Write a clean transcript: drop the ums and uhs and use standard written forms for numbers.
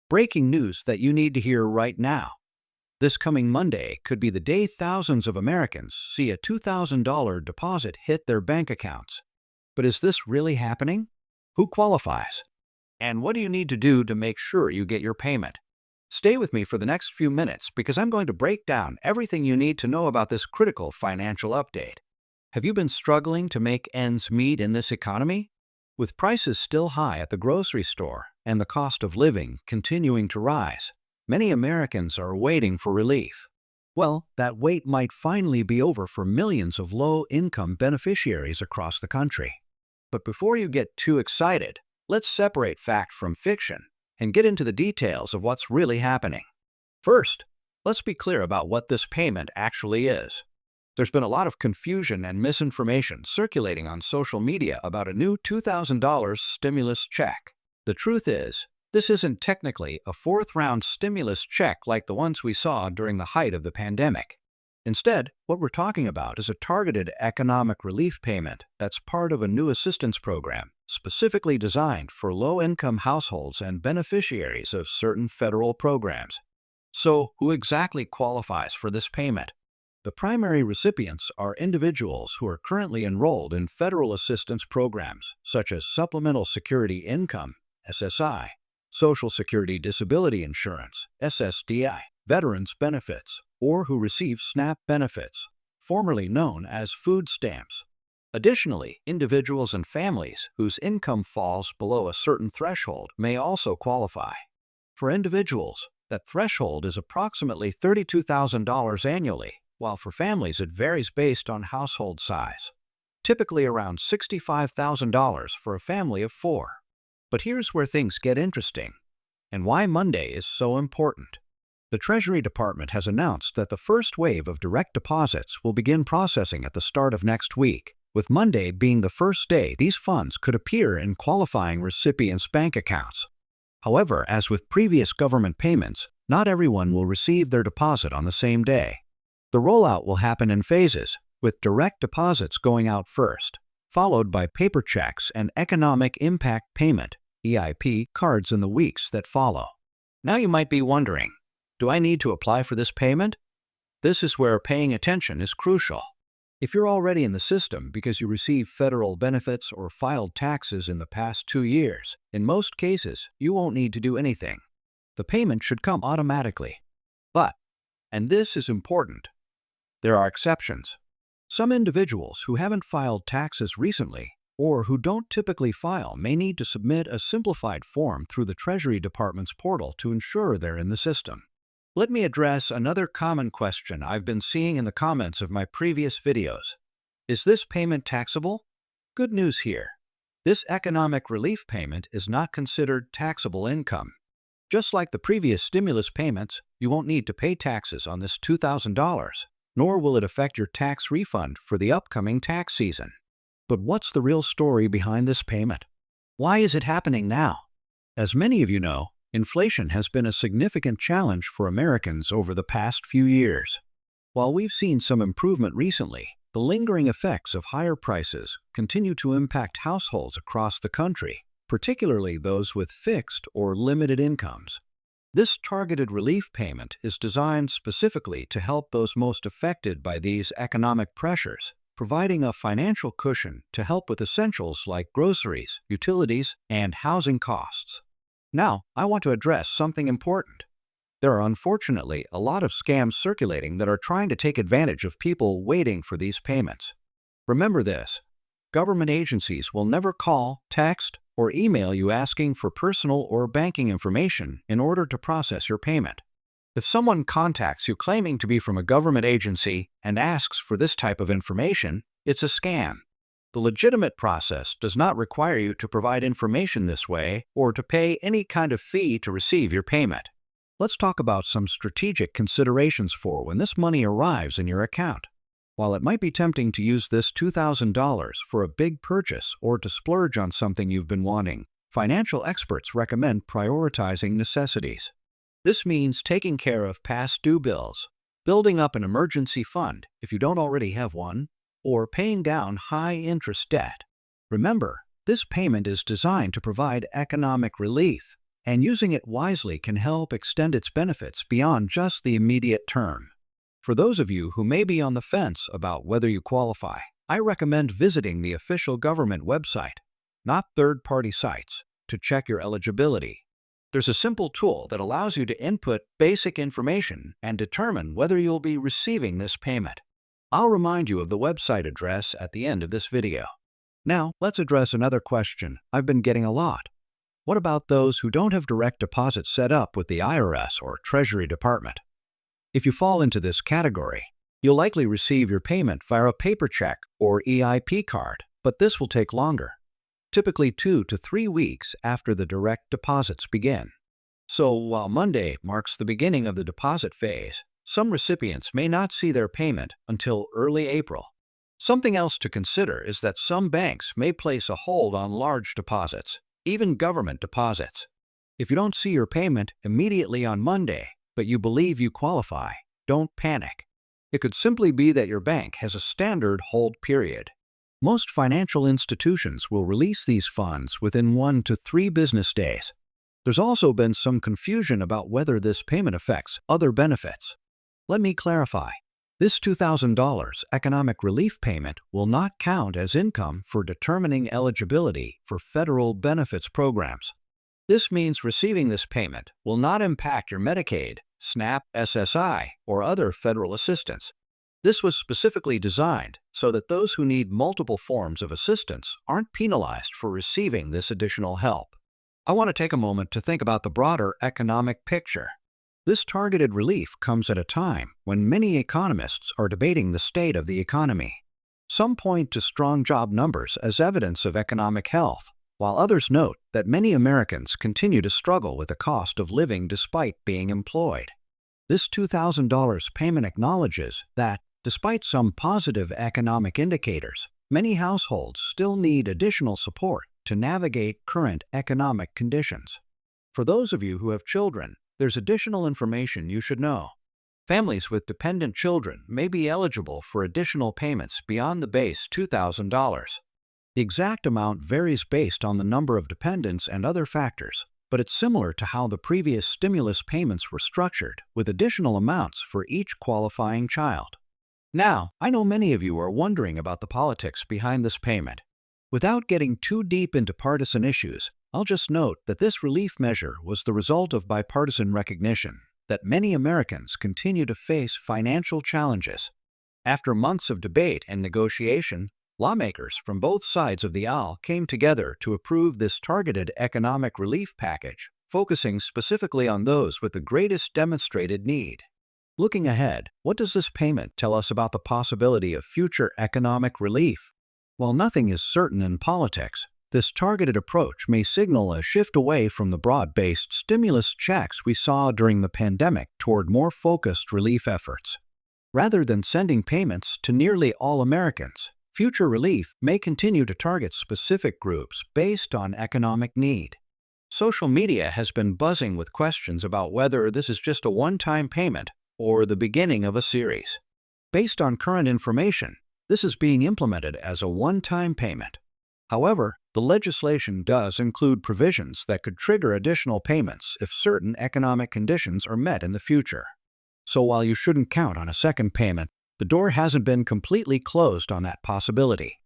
Breaking news that you need to hear right now. This coming Monday could be the day thousands of Americans see a $2,000 deposit hit their bank accounts. But is this really happening? Who qualifies? And what do you need to do to make sure you get your payment? Stay with me for the next few minutes because I'm going to break down everything you need to know about this critical financial update. Have you been struggling to make ends meet in this economy? With prices still high at the grocery store and the cost of living continuing to rise, many Americans are waiting for relief. Well, that wait might finally be over for millions of low-income beneficiaries across the country. But before you get too excited, let's separate fact from fiction and get into the details of what's really happening. First, let's be clear about what this payment actually is. There's been a lot of confusion and misinformation circulating on social media about a new $2,000 stimulus check. The truth is, this isn't technically a fourth-round stimulus check like the ones we saw during the height of the pandemic. Instead, what we're talking about is a targeted economic relief payment that's part of a new assistance program specifically designed for low-income households and beneficiaries of certain federal programs. So, who exactly qualifies for this payment? The primary recipients are individuals who are currently enrolled in federal assistance programs such as Supplemental Security Income, SSI, Social Security Disability Insurance, SSDI, Veterans Benefits, or who receive SNAP benefits, formerly known as food stamps. Additionally, individuals and families whose income falls below a certain threshold may also qualify. For individuals, that threshold is approximately $32,000 annually, while for families it varies based on household size, typically around $65,000 for a family of 4. But here's where things get interesting, and why Monday is so important. The Treasury Department has announced that the first wave of direct deposits will begin processing at the start of next week, with Monday being the first day these funds could appear in qualifying recipients' bank accounts. However, as with previous government payments, not everyone will receive their deposit on the same day. The rollout will happen in phases, with direct deposits going out first, followed by paper checks and economic impact payment (EIP) cards in the weeks that follow. Now you might be wondering, do I need to apply for this payment? This is where paying attention is crucial. If you're already in the system because you received federal benefits or filed taxes in the past 2 years, in most cases, you won't need to do anything. The payment should come automatically. But, and this is important, there are exceptions. Some individuals who haven't filed taxes recently or who don't typically file may need to submit a simplified form through the Treasury Department's portal to ensure they're in the system. Let me address another common question I've been seeing in the comments of my previous videos. Is this payment taxable? Good news here. This economic relief payment is not considered taxable income. Just like the previous stimulus payments, you won't need to pay taxes on this $2,000. Nor will it affect your tax refund for the upcoming tax season. But what's the real story behind this payment? Why is it happening now? As many of you know, inflation has been a significant challenge for Americans over the past few years. While we've seen some improvement recently, the lingering effects of higher prices continue to impact households across the country, particularly those with fixed or limited incomes. This targeted relief payment is designed specifically to help those most affected by these economic pressures, providing a financial cushion to help with essentials like groceries, utilities, and housing costs. Now, I want to address something important. There are unfortunately a lot of scams circulating that are trying to take advantage of people waiting for these payments. Remember this: government agencies will never call, text, or email you asking for personal or banking information in order to process your payment. If someone contacts you claiming to be from a government agency and asks for this type of information, it's a scam. The legitimate process does not require you to provide information this way or to pay any kind of fee to receive your payment. Let's talk about some strategic considerations for when this money arrives in your account. While it might be tempting to use this $2,000 for a big purchase or to splurge on something you've been wanting, financial experts recommend prioritizing necessities. This means taking care of past due bills, building up an emergency fund if you don't already have one, or paying down high-interest debt. Remember, this payment is designed to provide economic relief, and using it wisely can help extend its benefits beyond just the immediate term. For those of you who may be on the fence about whether you qualify, I recommend visiting the official government website, not third-party sites, to check your eligibility. There's a simple tool that allows you to input basic information and determine whether you'll be receiving this payment. I'll remind you of the website address at the end of this video. Now, let's address another question I've been getting a lot. What about those who don't have direct deposit set up with the IRS or Treasury Department? If you fall into this category, you'll likely receive your payment via a paper check or EIP card, but this will take longer, typically 2 to 3 weeks after the direct deposits begin. So while Monday marks the beginning of the deposit phase, some recipients may not see their payment until early April. Something else to consider is that some banks may place a hold on large deposits, even government deposits. If you don't see your payment immediately on Monday, but you believe you qualify, don't panic. It could simply be that your bank has a standard hold period. Most financial institutions will release these funds within 1 to 3 business days. There's also been some confusion about whether this payment affects other benefits. Let me clarify. This $2,000 economic relief payment will not count as income for determining eligibility for federal benefits programs. This means receiving this payment will not impact your Medicaid, SNAP, SSI, or other federal assistance. This was specifically designed so that those who need multiple forms of assistance aren't penalized for receiving this additional help. I want to take a moment to think about the broader economic picture. This targeted relief comes at a time when many economists are debating the state of the economy. Some point to strong job numbers as evidence of economic health, while others note that many Americans continue to struggle with the cost of living despite being employed. This $2,000 payment acknowledges that, despite some positive economic indicators, many households still need additional support to navigate current economic conditions. For those of you who have children, there's additional information you should know. Families with dependent children may be eligible for additional payments beyond the base $2,000. The exact amount varies based on the number of dependents and other factors, but it's similar to how the previous stimulus payments were structured, with additional amounts for each qualifying child. Now, I know many of you are wondering about the politics behind this payment. Without getting too deep into partisan issues, I'll just note that this relief measure was the result of bipartisan recognition that many Americans continue to face financial challenges. After months of debate and negotiation, lawmakers from both sides of the aisle came together to approve this targeted economic relief package, focusing specifically on those with the greatest demonstrated need. Looking ahead, what does this payment tell us about the possibility of future economic relief? While nothing is certain in politics, this targeted approach may signal a shift away from the broad-based stimulus checks we saw during the pandemic toward more focused relief efforts. Rather than sending payments to nearly all Americans, future relief may continue to target specific groups based on economic need. Social media has been buzzing with questions about whether this is just a one-time payment or the beginning of a series. Based on current information, this is being implemented as a one-time payment. However, the legislation does include provisions that could trigger additional payments if certain economic conditions are met in the future. So while you shouldn't count on a second payment, the door hasn't been completely closed on that possibility.